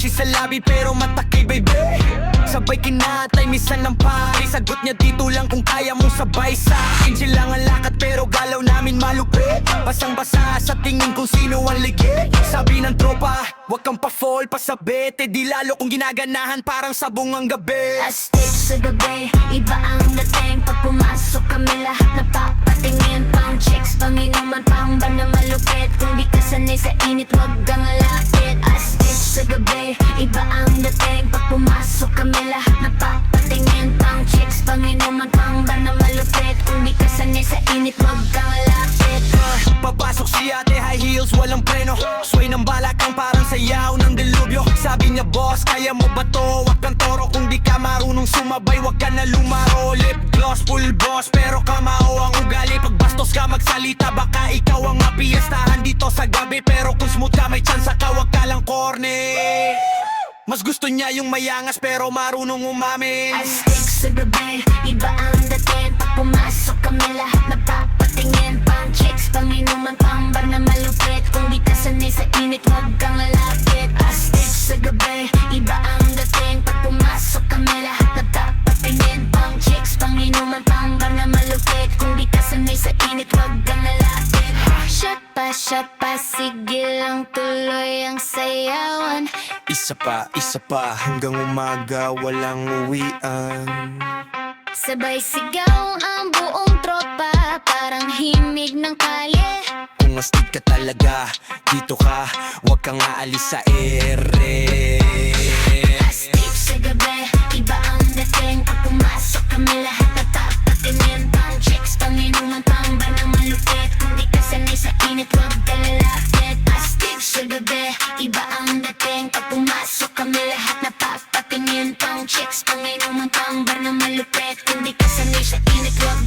Gucci sa labi pero mata kay baby. Sabay kinatay minsan ng pari. Sagot niya dito lang kung kaya mong sabay sa akin. Sila ang lakad pero galaw namin malupit. Basang-basa sa tingin kung sino ang ligit. Sabi ng tropa, wag kang pa-fall pasabit. Eh di lalo kung ginaganahan parang sabong ang gabi. Astig sa gabi, iba ang dating. Pag pumasok kami lahat napapatingin. Pang chicks, panginuman, pang ba na malupit. Kung di ka sanay sa init, wag kang lapit. Astig sa gabi, iba ang dating. Pag pumasok kami lahat napapatingin. Pang chicks, panginuman, pang ba na malupit. Kung di ka sanay sa init, wag kang lapit. Papasok si ate, high heels, walang preno. Sway ng balakang parang sayaw ng delubyo. Sabi niya boss, kaya mo ba to? Wag kang toro kung di ka marunong sumabay. Wag ka na lumaro, lip gloss, full boss. Pero kamao ang ugali. Pag bastos ka magsalita, baka ikaw ang mapiestahan dito sa gabi. Pero kung smooth ka, may chance ka, wag ka lang corny. Mas gusto niya yung mayangas pero marunong umamin. Astig sa gabi, iba ang dating. Pag pumasok kami lahat napapatingin. Pang chicks, panginuman, pang bar na malupit. Kung di ka sanay sa init, wag kang lalapit. Astig sa gabi, iba ang dating. Pag pumasok kami lahat napapatingin. Pang chicks, panginuman, pang bar na malupit. Kung di ka sanay sa init, wag kang lalapit. Shot pa, sige lang tuloy ang sayawan. Isa pa, hanggang umaga walang uwian. Sabay sigaw ang buong tropa, parang himig ng kalye. Kung astig ka talaga, dito ka, wag kang aalis sa ere. Astig sa gabi, iba ang dating. Pag pumasok kami lahat natapatingin. Pang chicks, panginuman, pang bar na malupit. Kung di ka sanay sa init, wag ka lalapit. Astig sa gabi, iba ang dating. Pag pumasok kami lahat napapatingin. Pang chicks, panginuman, pang bar na malupit. Kung di ka sanay sa init, wag